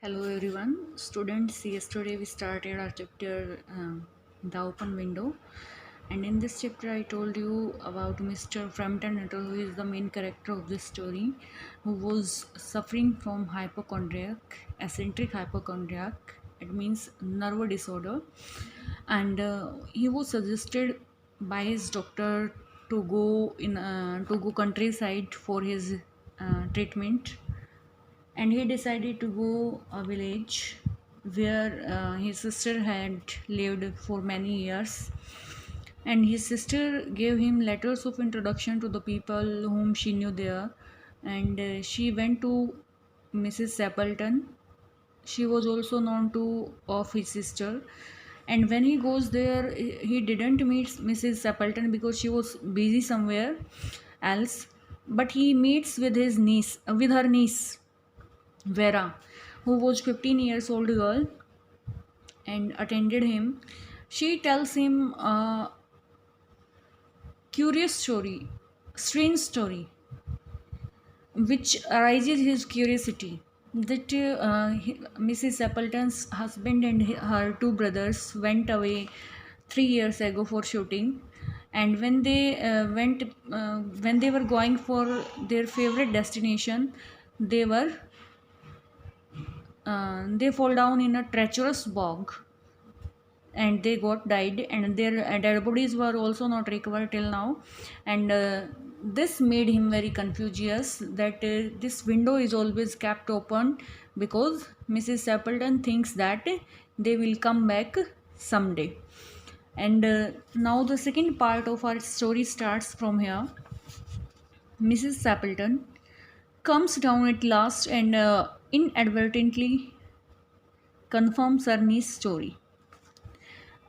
Hello everyone, students. Yesterday we started our chapter The Open Window, and in this chapter I told you about Mr. Frampton Nuttall, who is the main character of this story, who was suffering from eccentric hypochondriac. It means nerve disorder, and he was suggested by his doctor to go countryside for his treatment, and he decided to go a village where his sister had lived for many years, and his sister gave him letters of introduction to the people whom she knew there. And she went to Mrs. Stapleton. She was also known to of his sister, and when he goes there, he didn't meet Mrs. Stapleton because she was busy somewhere else, but he meets with her niece Vera, who was 15 years old girl and attended him. She tells him a curious story, strange story, which arises his curiosity. That Mrs. Appleton's husband and her two brothers went away 3 years ago for shooting, and when they were going for their favorite destination, they were they fall down in a treacherous bog, and they got died, and their dead bodies were also not recovered till now. And this made him very confused that this window is always kept open because Mrs. Stapleton thinks that they will come back someday. And now the second part of our story starts from here. Mrs. Stapleton comes down at last and inadvertently confirms her niece's story.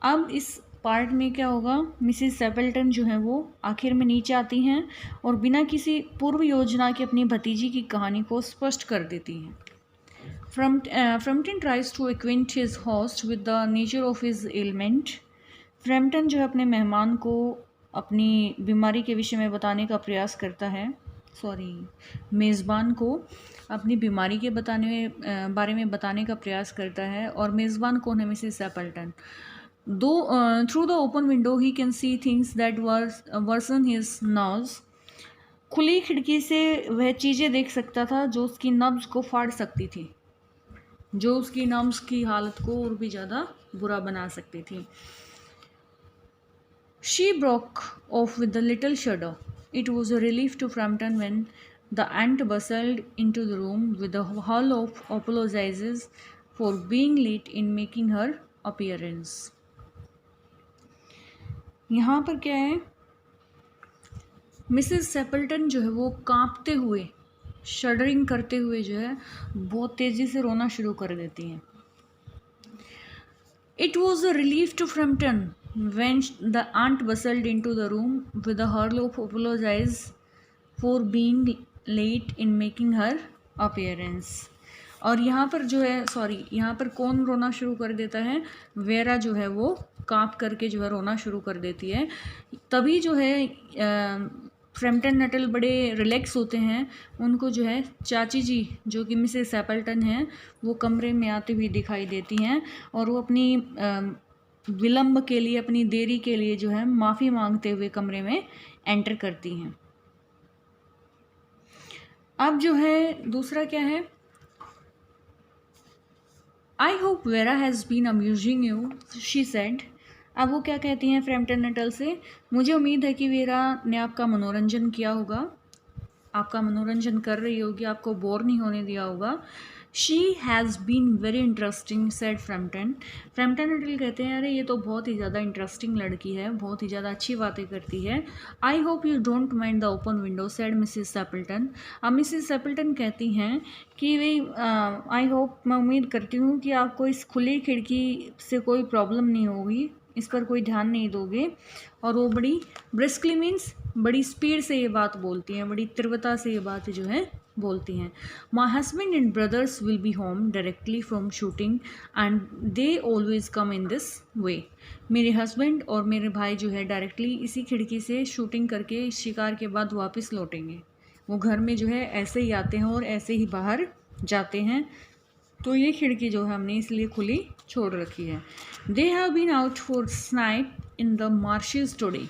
अब इस part में क्या होगा, Mrs सेपल्टन जो है वो आखिर में नीचे आती हैं और बिना किसी पूर्व योजना के अपनी भतीजी की कहानी को स्पष्ट कर देती हैं. Frampton tries to acquaint his host with the nature of his element. Frampton जो है अपने मेहमान को अपनी बीमारी के विषय में बताने का प्रयास करता है, मेज़बान को अपनी बीमारी के बारे में बताने का प्रयास करता है, और मेज़बान कौन है? Mrs सेपल्टन. Through the open window he can see things that worsen his nerves. खुली खिड़की से वह चीज़ें देख सकता था जो उसकी नब्ज को फाड़ सकती थी, जो उसकी नब्ज की हालत को और भी ज़्यादा बुरा बना सकती थी. She broke off with a little shudder. It was a relief to Frampton when the aunt bustled into the room with a howl of apologizes for being late in making her appearance. यहाँ पर क्या है, Mrs सेपल्टन जो है वो कांपते हुए, shuddering करते हुए जो है बहुत तेज़ी से रोना शुरू कर देती हैं. It was a relief to Frampton when the aunt bustled into the room with a hurl of apologies for being late in making her appearance. और यहाँ पर जो है यहाँ पर कौन रोना शुरू कर देता है? वेरा जो है वो कांप करके जो है रोना शुरू कर देती है. तभी जो है फ्रैम्पटन नटल बड़े रिलैक्स होते हैं. उनको जो है चाची जी जो कि मिसेस सेपल्टन हैं वो कमरे में आते हुए दिखाई देती हैं, और वो अपनी विलम्ब के लिए, अपनी देरी के लिए जो है माफ़ी मांगते हुए कमरे में एंटर करती हैं. अब जो है दूसरा क्या है, I hope Vera has been amusing you, she said. अब वो क्या कहती हैं फ्रैम्पटन नटल से? मुझे उम्मीद है कि वेरा ने आपका मनोरंजन किया होगा, आपका मनोरंजन कर रही होगी, आपको बोर नहीं होने दिया होगा. She has been very interesting said Frampton. Frampton Nuttall कहते हैं अरे ये तो बहुत ही ज़्यादा इंटरेस्टिंग लड़की है, बहुत ही ज़्यादा अच्छी बातें करती है. I hope you don't mind the open window said Mrs Sappleton. अब मिसिस सेपल्टन कहती हैं कि वे आई होप, मैं उम्मीद करती हूँ कि आपको इस खुली खिड़की से कोई प्रॉब्लम नहीं होगी, इस पर कोई ध्यान नहीं दोगे. और वो बड़ी ब्रिस्कली मीन्स बड़ी स्पीड से ये बात बोलती हैं, बड़ी तीव्रता से ये बात जो है बोलती हैं. My husband and brothers will be home directly from shooting and they always come in this way. मेरे हस्बैंड और मेरे भाई जो है डायरेक्टली इसी खिड़की से शूटिंग करके शिकार के बाद वापस लौटेंगे. वो घर में जो है ऐसे ही आते हैं और ऐसे ही बाहर जाते हैं. तो ये खिड़की जो है हमने इसलिए खुली छोड़ रखी है। They have been out for snipe in the marshes today,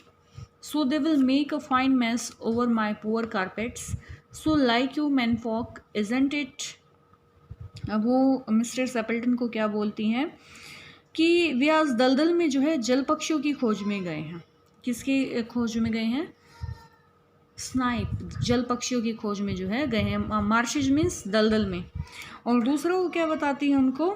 so they will make a fine mess over my poor carpets, so like you man folk isn't it. अब वो मिस्टर सेपल्टन को क्या बोलती हैं कि वे आज दलदल में जो है जल पक्षियों की खोज में गए हैं। किसकी खोज में गए हैं? स्नाइप, जल पक्षियों की खोज में जो है गए हैं। मार्शेज मीन्स दलदल में। और दूसरा वो क्या बताती है उनको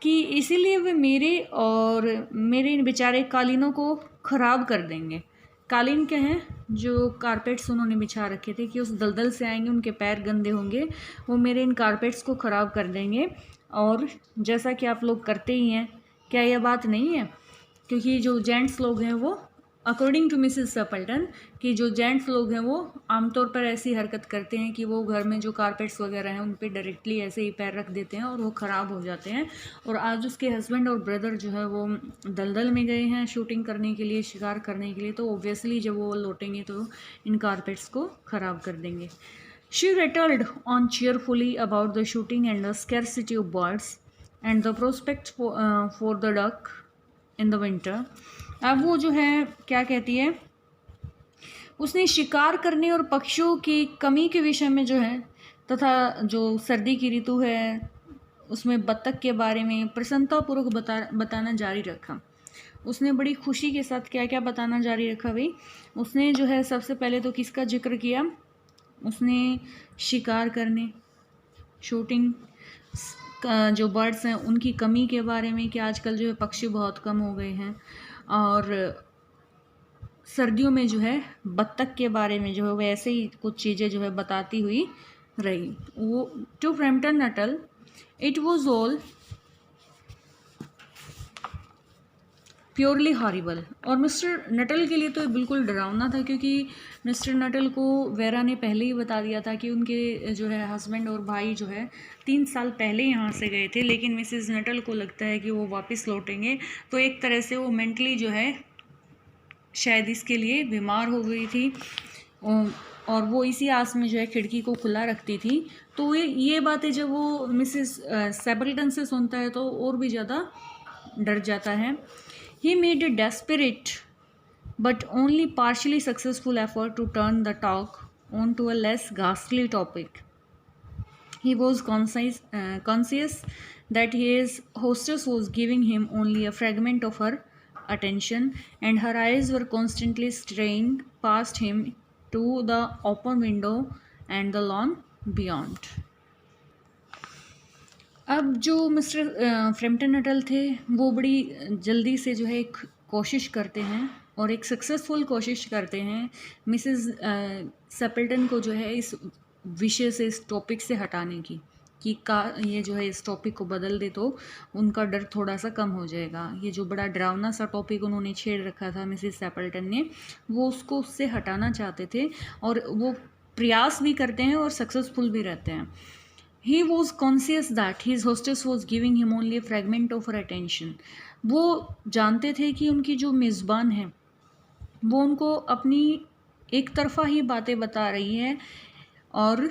कि इसीलिए वे मेरे और मेरे बेचारे कालीनों को ख़राब कर देंगे। कालीन क्या हैं? जो कारपेट्स उन्होंने बिछा रखे थे कि उस दलदल से आएंगे, उनके पैर गंदे होंगे, वो मेरे इन कारपेट्स को ख़राब कर देंगे। और जैसा कि आप लोग करते ही हैं, क्या यह बात नहीं है? क्योंकि जो जेंट्स लोग हैं वो, अकॉर्डिंग टू मिसेस सेपल्टन, कि जो जेंट्स लोग हैं वो आमतौर पर ऐसी हरकत करते हैं कि वो घर में जो कारपेट्स वगैरह हैं उन पे डायरेक्टली ऐसे ही पैर रख देते हैं और वो ख़राब हो जाते हैं। और आज उसके हस्बैंड और ब्रदर जो है वो दलदल में गए हैं शूटिंग करने के लिए, शिकार करने के लिए, तो ओब्वियसली जब वो लौटेंगे तो इन कारपेट्स को ख़राब कर देंगे। She rattled on cheerfully about the shooting and the scarcity of birds and the prospect for the duck in the winter. अब वो जो है क्या कहती है, उसने शिकार करने और पक्षियों की कमी के विषय में जो है, तथा जो सर्दी की ऋतु है उसमें बत्तख के बारे में प्रसन्नतापूर्वक बताना जारी रखा। उसने बड़ी खुशी के साथ क्या क्या बताना जारी रखा भाई? उसने जो है सबसे पहले तो किसका जिक्र किया? उसने शिकार करने, शूटिंग, जो बर्ड्स हैं उनकी कमी के बारे में कि आजकल जो है पक्षी बहुत कम हो गए हैं, और सर्दियों में जो है बत्तख के बारे में जो है वैसे ही कुछ चीज़ें जो है बताती हुई रही। वो to Frampton Nuttall it was all purely horrible. और मिस्टर नटल के लिए तो बिल्कुल डरावना था, क्योंकि मिस्टर नटल को वेरा ने पहले ही बता दिया था कि उनके जो है हस्बैंड और भाई जो है 3 साल पहले यहाँ से गए थे, लेकिन मिसेस नटल को लगता है कि वो वापस लौटेंगे। तो एक तरह से वो मेंटली जो है शायद इसके लिए बीमार हो गई थी, और वो इसी आस में जो है खिड़की को खुला रखती थी। तो ये बातें जब वो मिसेस सेपल्टन से सुनता है तो और भी ज़्यादा डर जाता है। He made a desperate but only partially successful effort to turn the talk onto a less ghastly topic. He was conscious that his hostess was giving him only a fragment of her attention, and her eyes were constantly straying past him to the open window and the lawn beyond. अब जो mister Frampton Nuttall थे वो बड़ी जल्दी से जो है एक कोशिश करते हैं और एक सक्सेसफुल कोशिश करते हैं मिसेस सेपल्टन को जो है इस विषय से, इस टॉपिक से हटाने की, कि ये जो है इस टॉपिक को बदल दे तो उनका डर थोड़ा सा कम हो जाएगा। ये जो बड़ा डरावना सा टॉपिक उन्होंने छेड़ रखा था मिसेस सेपल्टन ने, वो उसको उससे हटाना चाहते थे, और वो प्रयास भी करते हैं और सक्सेसफुल भी रहते हैं। He was conscious that his hostess was giving him only a fragment of her attention. वो जानते थे कि उनकी जो मेज़बान है वो उनको अपनी एक तरफा ही बातें बता रही है, और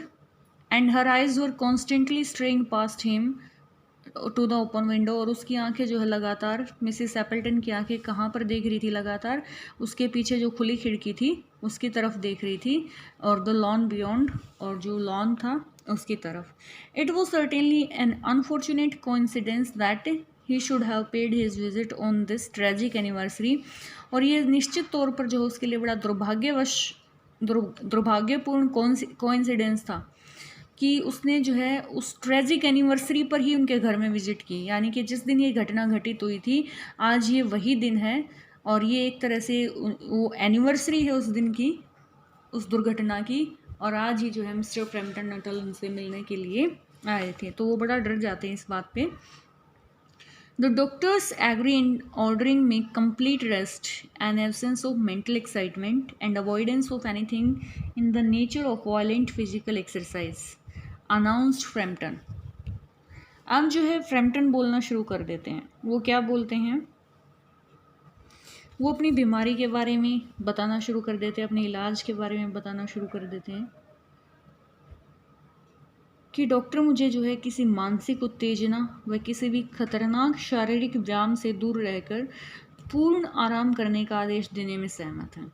and her eyes were constantly straying past him to the open window, और उसकी आंखें जो है लगातार, मिसेस एपल्टन की आंखें कहाँ पर देख रही थी? लगातार उसके पीछे जो खुली खिड़की थी उसकी तरफ देख रही थी, और द लॉन बियॉन्ड, और जो लॉन था उसकी तरफ। It was certainly an unfortunate coincidence that he should have paid his visit on this tragic anniversary. और ये निश्चित तौर पर जो है उसके लिए बड़ा दुर्भाग्यपूर्ण कोइंसिडेंस था कि उसने जो है उस ट्रेजिक एनिवर्सरी पर ही उनके घर में विजिट की, यानी कि जिस दिन ये घटना घटित हुई थी आज ये वही दिन है, और ये एक तरह से वो एनिवर्सरी है उस दिन की, उस दुर्घटना की, और आज ही जो है मिस्टर फ्रैम्पटन नटल उनसे मिलने के लिए आए थे। तो वो बड़ा डर जाते हैं इस बात पे। The doctors agree in ordering me complete rest, an absence of mental excitement, and avoidance of anything in the nature of violent physical exercise, announced Frampton. अब जो है फ्रैम्पटन बोलना शुरू कर देते हैं। वो क्या बोलते हैं? वो अपनी बीमारी के बारे में बताना शुरू कर देते हैं, अपने इलाज के बारे में बताना शुरू कर देते हैं। कि डॉक्टर मुझे जो है किसी मानसिक उत्तेजना व किसी भी खतरनाक शारीरिक व्यायाम से दूर रहकर पूर्ण आराम करने का आदेश देने में सहमत हैं।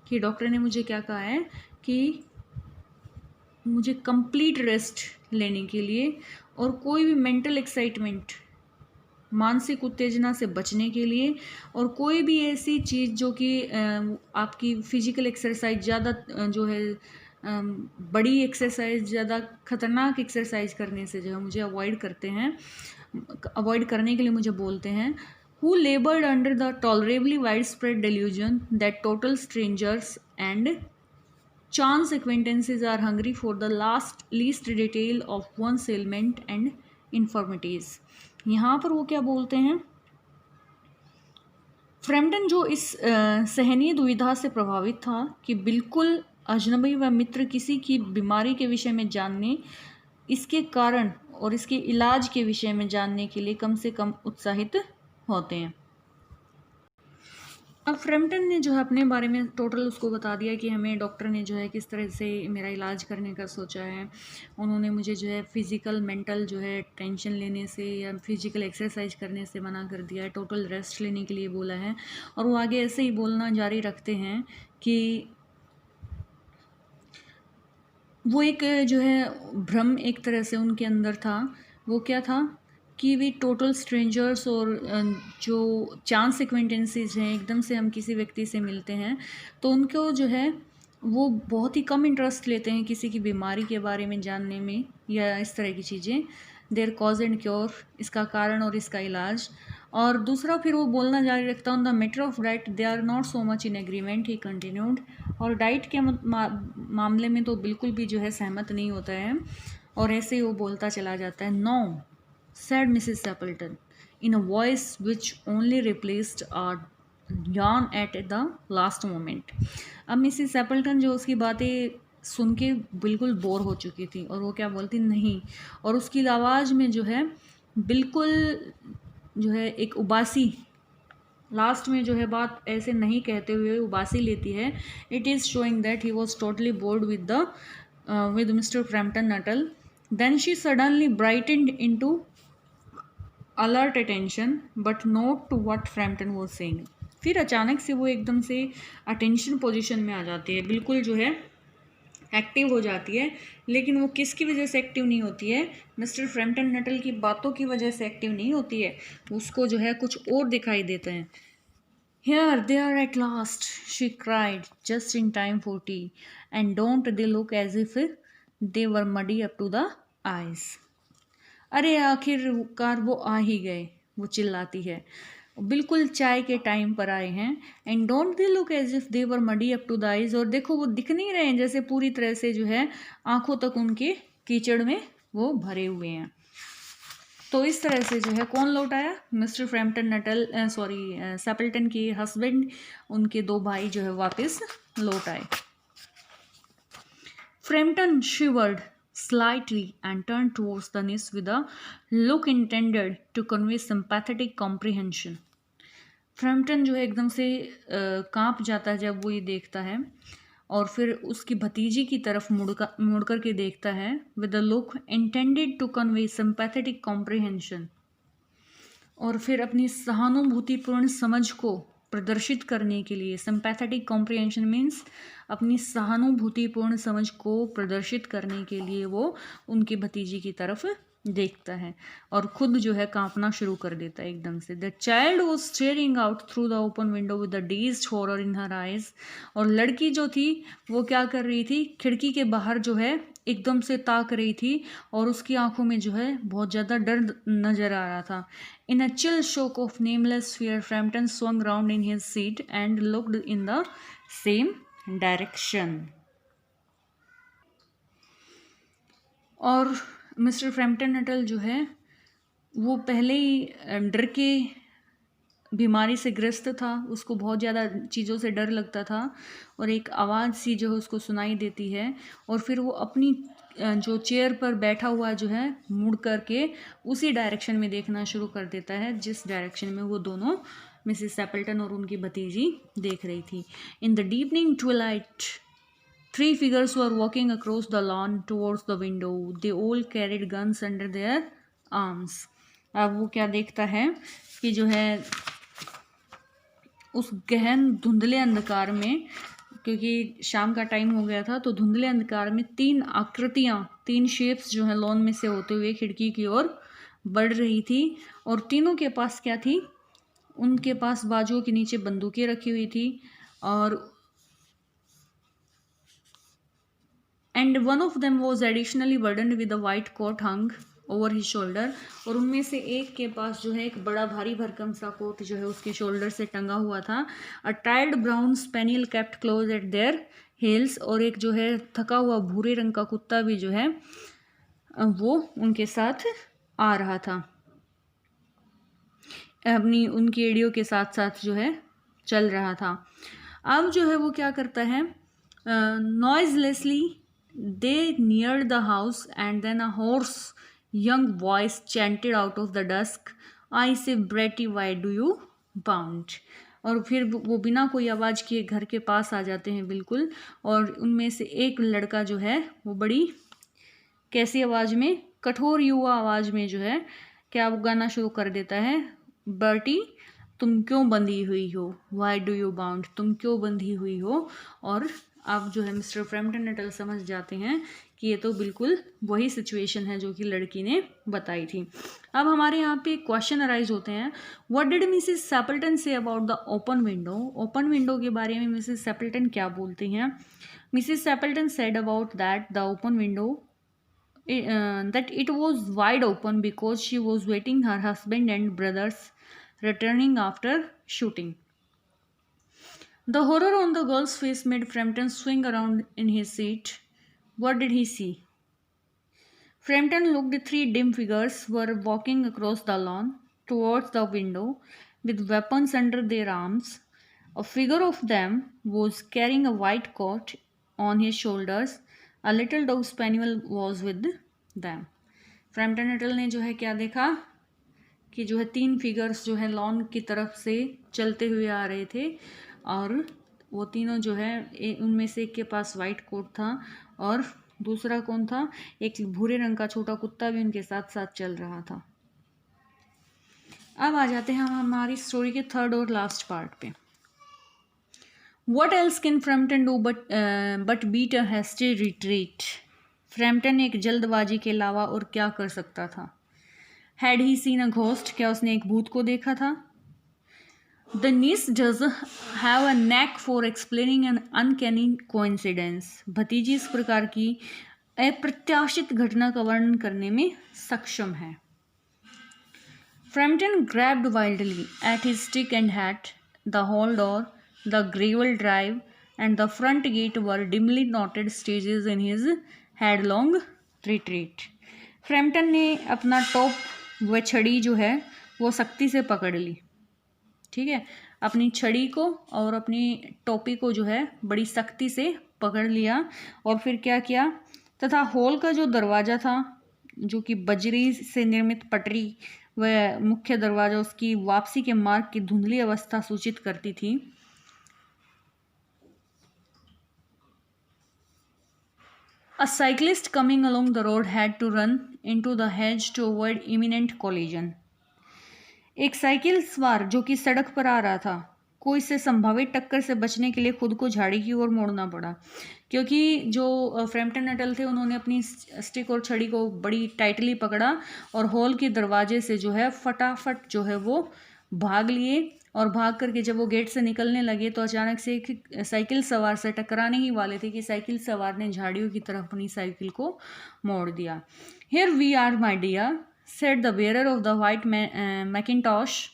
कि डॉक्टर ने मुझे क्या कहा है कि मुझे कंप्लीट रेस्ट लेने के लिए और कोई भी मेंटल एक्साइटमेंट, मानसिक उत्तेजना से बचने के लिए, और कोई भी ऐसी चीज़ जो कि आपकी फिजिकल एक्सरसाइज ज़्यादा जो है बड़ी एक्सरसाइज, ज़्यादा खतरनाक एक्सरसाइज करने से जो है मुझे अवॉइड करने के लिए मुझे बोलते हैं। Who labored under the tolerably widespread delusion that total strangers and chance acquaintances are hungry for the least detail of one's ailment and infirmities। यहाँ पर वो क्या बोलते हैं, फ्रैम्पटन जो इस सहनीय दुविधा से प्रभावित था कि बिल्कुल अजनबी व मित्र किसी की बीमारी के विषय में जानने, इसके कारण और इसके इलाज के विषय में जानने के लिए कम से कम उत्साहित होते हैं। अब फ्रैम्पटन ने जो है अपने बारे में टोटल उसको बता दिया कि हमें डॉक्टर ने जो है किस तरह से मेरा इलाज करने का सोचा है। उन्होंने मुझे जो है फिज़िकल मेंटल जो है टेंशन लेने से या फिज़िकल एक्सरसाइज करने से मना कर दिया है, टोटल रेस्ट लेने के लिए बोला है। और वो आगे ऐसे ही बोलना जारी रखते हैं कि वो एक जो है भ्रम एक तरह से उनके अंदर था। वो क्या था कि वे टोटल स्ट्रेंजर्स और जो चांस एक्वेंटेंसेस हैं, एकदम से हम किसी व्यक्ति से मिलते हैं तो उनको जो है वो बहुत ही कम इंटरेस्ट लेते हैं किसी की बीमारी के बारे में जानने में या इस तरह की चीज़ें, देयर कॉज एंड क्योर, इसका कारण और इसका इलाज। और दूसरा फिर वो बोलना जारी रखता on the matter of diet they are not so much in agreement, he continued. और डाइट के मामले में तो बिल्कुल भी जो है सहमत नहीं होता है, और ऐसे ही वो बोलता चला जाता है। No said Mrs. Stapleton in a voice which only replaced a yawn at the last moment। अब मिसिस सेपल्टन जो उसकी बातें सुन के बिल्कुल बोर हो चुकी थी और वो क्या बोलती नहीं, और उसकी आवाज़ में जो है बिल्कुल जो है एक उबासी, लास्ट में जो है बात ऐसे नहीं कहते हुए उबासी लेती है। It is showing that he was totally board with Mr. Frampton Nuttall। Then she suddenly brightened into alert attention but not to what Frampton was saying। फिर अचानक से वो एकदम से अटेंशन पोजीशन में आ जाती है, बिल्कुल जो है एक्टिव हो जाती है। लेकिन वो किसकी वजह से एक्टिव नहीं होती है, मिस्टर फ्रैम्पटन नटल की बातों की वजह से एक्टिव नहीं होती है, उसको जो है कुछ और दिखाई देते हैं। Here they are at last, she cried, just in time for tea, and don't they look as if they were muddy up to the eyes। अरे आखिरकार वो आ ही गए, वो चिल्लाती है, बिल्कुल चाय के टाइम पर आए हैं। And don't they look as if they were muddy up to the eyes, और देखो वो दिख नहीं रहे हैं जैसे पूरी तरह से जो है आंखों तक उनके कीचड़ में वो भरे हुए हैं। तो इस तरह से जो है कौन लौट आया, मिस्टर फ्रैम्पटन नटल सेपल्टन के हस्बैंड, उनके दो भाई जो है वापस लौट आए। Frampton शिवर्ड slightly and turned towards the niece with a look intended to convey sympathetic comprehension। Frampton जो है एकदम से कांप जाता है जब वो ये देखता है, और फिर उसकी भतीजी की तरफ मुड़ कर के देखता है with a look intended to convey sympathetic comprehension। और फिर अपनी सहानुभूतिपूर्ण समझ को प्रदर्शित करने के लिए, सिंपैथेटिक कॉम्प्रिहेंशन मीन्स अपनी सहानुभूतिपूर्ण समझ को प्रदर्शित करने के लिए वो उनकी भतीजी की तरफ देखता है और खुद जो है कांपना शुरू कर देता है एकदम से। The child was staring out through the open window with the dazed horror in her eyes. और लड़की जो थी वो क्या कर रही थी, खिड़की के बाहर जो है एकदम से ताक रही थी और उसकी आंखों में जो है बहुत ज़्यादा डर नजर आ रहा था। In a chill shock of nameless fear, Frampton swung round in his seat and looked in the same direction। और मिस्टर फ्रैम्पटन नटल जो है वो पहले ही डर के बीमारी से ग्रस्त था, उसको बहुत ज़्यादा चीज़ों से डर लगता था, और एक आवाज़ सी जो है उसको सुनाई देती है, और फिर वो अपनी जो चेयर पर बैठा हुआ जो है मुड़ करके उसी डायरेक्शन में देखना शुरू कर देता है जिस डायरेक्शन में वो दोनों मिसेस सेपल्टन और उनकी भतीजी देख रही थी। In the deepening Twilight 3 figures were walking across the lawn towards the window. They all carried guns under their arms. अब वो क्या देखता है कि जो है उस गहन धुंधले अंधकार में, क्योंकि शाम का टाइम हो गया था, तो धुंधले अंधकार में 3 आकृतियां, 3 शेप्स जो है लॉन में से होते हुए खिड़की की ओर बढ़ रही थी। और तीनों के पास क्या थी? उनके पास बाजुओं के नीचे बंदूकें रखी हुई थी। और and one of them was additionally burdened with a white coat hung over his shoulder. और उनमें से एक के पास जो है एक बड़ा भारी भरकम सा कोट जो है उसके शोल्डर से टंगा हुआ था। A tired brown spaniel kept close at their heels. और एक जो है थका हुआ भूरे रंग का कुत्ता भी जो है वो उनके साथ आ रहा था, अपनी उनकी एड़ियों के साथ साथ जो है चल रहा था। अब जो है वो क्या करता है, noiselessly they neared the house and then a hoarse young voice chanted out of the dusk, I say Bertie why do you bound. और फिर वो बिना कोई आवाज़ किए घर के पास आ जाते हैं बिल्कुल। और उनमें से एक लड़का जो है वो बड़ी कैसी आवाज़ में, कठोर युवा आवाज़ में जो है क्या वो गाना शुरू कर देता है, बर्टी तुम क्यों बंधी हुई हो, वाई डू यू बाउंड, तुम क्यों बंधी हुई हो। और अब जो है मिस्टर फ्रैम्पटन नटल समझ जाते हैं कि ये तो बिल्कुल वही सिचुएशन है जो कि लड़की ने बताई थी। अब हमारे यहाँ पे क्वेश्चन अराइज होते हैं, व्हाट डिड मिसेस सैपल्टन से about the open window. Open window के बारे में मिसेस सैपल्टन क्या बोलती हैं? Mrs Sappleton said about that the open window that it was wide open because she was waiting her husband and brothers returning after shooting. The horror on the girl's face made Frampton swing around in his seat. What did he see? Frampton looked. 3 dim figures were walking across the lawn towards the window with weapons under their arms. A figure of them was carrying a white coat on his shoulders. A little dog spaniel was with them. Frampton Nuttall ने जो है क्या देखा कि जो है 3 figures जो है लॉन की तरफ से चलते हुए आ रहे थे। और वो तीनों जो है उनमें से एक के पास वाइट कोट था और दूसरा कौन था, एक भूरे रंग का छोटा कुत्ता भी उनके साथ साथ चल रहा था। अब आ जाते हैं हम हमारी स्टोरी के थर्ड और लास्ट पार्ट पे। What else can Frampton do but beat a hasty retreat? Frampton एक जल्दबाजी के अलावा और क्या कर सकता था? Had he seen a ghost? क्या उसने एक भूत को देखा था? The niece does have a knack for explaining an uncanny coincidence. भतीजी इस प्रकार की अप्रत्याशित घटना का वर्णन करने में सक्षम है। Frampton grabbed wildly at his stick and hat. The hall door, the gravel drive, and the front gate were dimly noted stages in his headlong retreat. Frampton ने अपना टॉप व छड़ी जो है वो सख्ती से पकड़ ली, ठीक है, अपनी छड़ी को और अपनी टोपी को जो है बड़ी सख्ती से पकड़ लिया। और फिर क्या किया, तथा हॉल का जो दरवाज़ा था जो कि बजरी से निर्मित पटरी व मुख्य दरवाज़ा उसकी वापसी के मार्ग की धुंधली अवस्था सूचित करती थी। A cyclist coming along the road had to run into the hedge to avoid imminent collision. एक साइकिल सवार जो कि सड़क पर आ रहा था को इससे संभावित टक्कर से बचने के लिए खुद को झाड़ी की ओर मोड़ना पड़ा, क्योंकि जो फ्रैम्पटन नटल थे उन्होंने अपनी स्टिक और छड़ी को बड़ी टाइटली पकड़ा और हॉल के दरवाजे से जो है फटाफट जो है वो भाग लिए। और भाग करके जब वो गेट से निकलने लगे तो अचानक से एक साइकिल सवार से टकराने ही वाले थे कि साइकिल सवार ने झाड़ियों की तरफ अपनी साइकिल को मोड़ दिया। Here we are my dear said the bearer of the white mackintosh.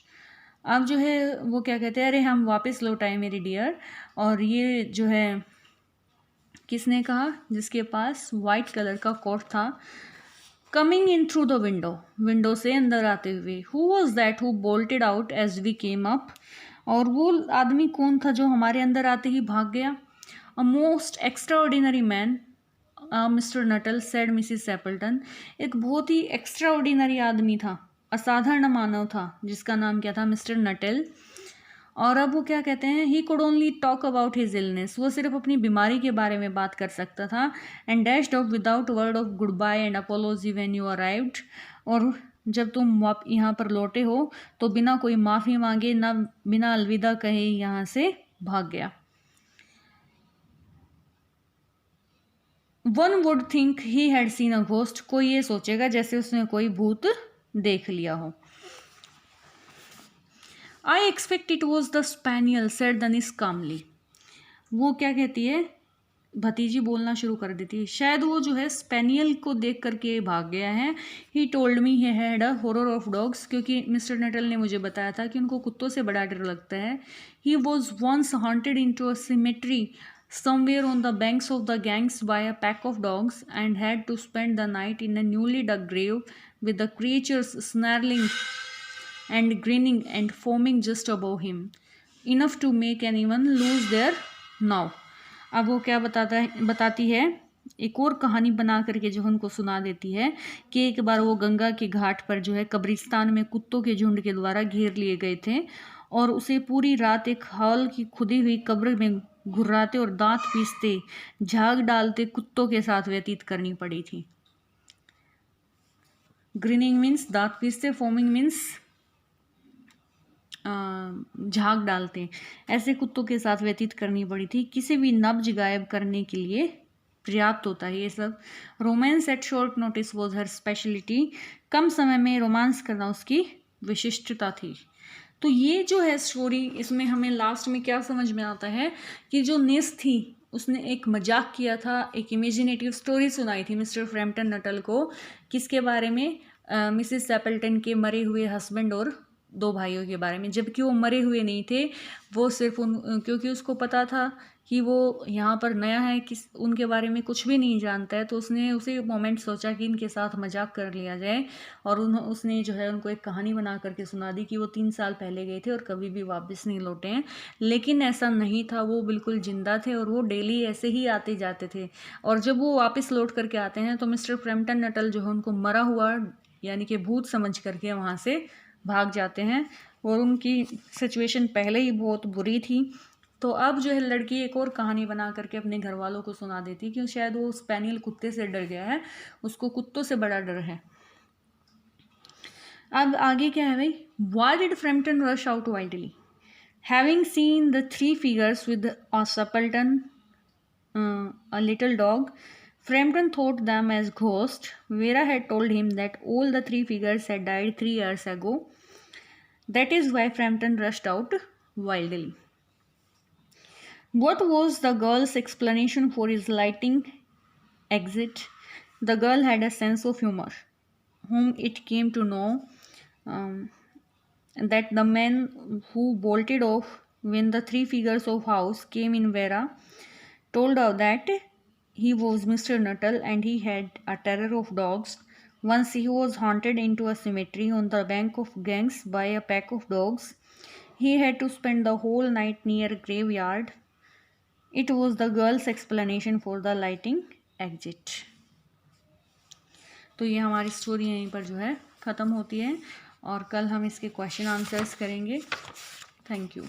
अब जो है वो क्या कहते हैं, अरे हम वापस लौट आए मेरी डियर। और ये जो है किसने कहा, जिसके पास वाइट कलर का कोट था। Coming in through the window, window से अंदर आते हुए। Who was that who bolted out as we came up, और वो आदमी कौन था जो हमारे अंदर आते ही भाग गया। A most extraordinary man Mister Nuttel said Mrs Sappleton. एक बहुत ही एक्स्ट्रा ऑर्डिनरी आदमी था, असाधारण मानव था, जिसका नाम क्या था, मिस्टर नटल। और अब वो क्या कहते हैं, he could only talk about his illness, वो सिर्फ अपनी बीमारी के बारे में बात कर सकता था। And dashed off without word of good bye and apology when you arrived, और जब तुम यहाँ पर लौटे हो तो बिना कोई माफ़ी मांगे, ना बिना अलविदा कहे यहाँ से भाग गया। One would think he had seen a ghost, कोई ये सोचेगा जैसे उसने कोई भूत देख लिया हो। I expect it was the spaniel, said the niece calmly. वो क्या कहती है, भतीजी बोलना शुरू कर देती है, शायद वो जो है स्पेनियल को देख करके भाग गया है। He told me he had a horror of dogs, क्योंकि मिस्टर नटल ने मुझे बताया था कि उनको कुत्तों से बड़ा डर लगता है। He was once haunted in to a cemetery somewhere on the banks of the Ganges by a pack of dogs, and had to spend the night in a newly dug grave with the creatures snarling and grinning and foaming just above him, enough to make anyone lose their now. अब वो क्या बताती है, एक और कहानी बना करके जो उनको सुना देती है कि एक बार वो गंगा के घाट पर जो है कब्रिस्तान में कुत्तों के झुंड के द्वारा घेर लिए गए थे, और उसे पूरी रात एक हॉल की खुदी हुई कब्र में घुर्राते और दांत पीसते, झाग डालते कुत्तों के साथ व्यतीत करनी पड़ी थी। ग्रीनिंग मीन्स दांत पीसते, फोमिंग मीन्स झाग डालते, ऐसे कुत्तों के साथ व्यतीत करनी पड़ी थी। किसी भी नब्ज गायब करने के लिए पर्याप्त होता है ये सब। Romance at short notice was her speciality, कम समय में रोमांस करना उसकी विशिष्टता थी। तो ये जो है स्टोरी, इसमें हमें लास्ट में क्या समझ में आता है कि जो नेस थी उसने एक मजाक किया था, एक इमेजिनेटिव स्टोरी सुनाई थी मिस्टर फ्रैम्पटन नटल को, किसके बारे में, मिसेस सैपल्टन के मरे हुए हस्बैंड और 2 भाइयों के बारे में, जबकि वो मरे हुए नहीं थे। वो सिर्फ क्योंकि उसको पता था कि वो यहाँ पर नया है, उनके बारे में कुछ भी नहीं जानता है, तो उसने उसी मोमेंट सोचा कि इनके साथ मजाक कर लिया जाए, और उसने जो है उनको एक कहानी बना करके सुना दी कि वो 3 साल पहले गए थे और कभी भी वापस नहीं लौटे हैं। लेकिन ऐसा नहीं था, वो बिल्कुल जिंदा थे और वो डेली ऐसे ही आते जाते थे, और जब वो वापस लौट करके आते हैं तो मिस्टर फ्रैम्पटन नटल जो है उनको मरा हुआ यानी कि भूत समझ करके वहाँ से भाग जाते हैं, और उनकी सिचुएशन पहले ही बहुत बुरी थी। तो अब जो है लड़की एक और कहानी बना करके अपने घर वालों को सुना देती कि शायद वो स्पेनियल कुत्ते से डर गया है, उसको कुत्तों से बड़ा डर है। अब आगे क्या है भाई, why did Frampton rush out wildly, having seen the 3 figures with a Sapelton, a little dog, Frampton thought them as ghosts. Vera had told him that all the 3 figures had died 3 years ago. That is why Frampton rushed out wildly. What was the girl's explanation for his lighting exit? The girl had a sense of humor, whom it came to know that the man who bolted off when the 3 figures of house came in Vera told her that he was Mr. Nuttall and he had a terror of dogs. Once he was haunted into a cemetery on the bank of Ganges by a pack of dogs. He had to spend the whole night near a graveyard. It was the girl's explanation for the lighting exit. तो ये हमारी story यहीं पर जो है ख़त्म होती है, और कल हम इसके क्वेश्चन आंसर्स करेंगे। Thank you.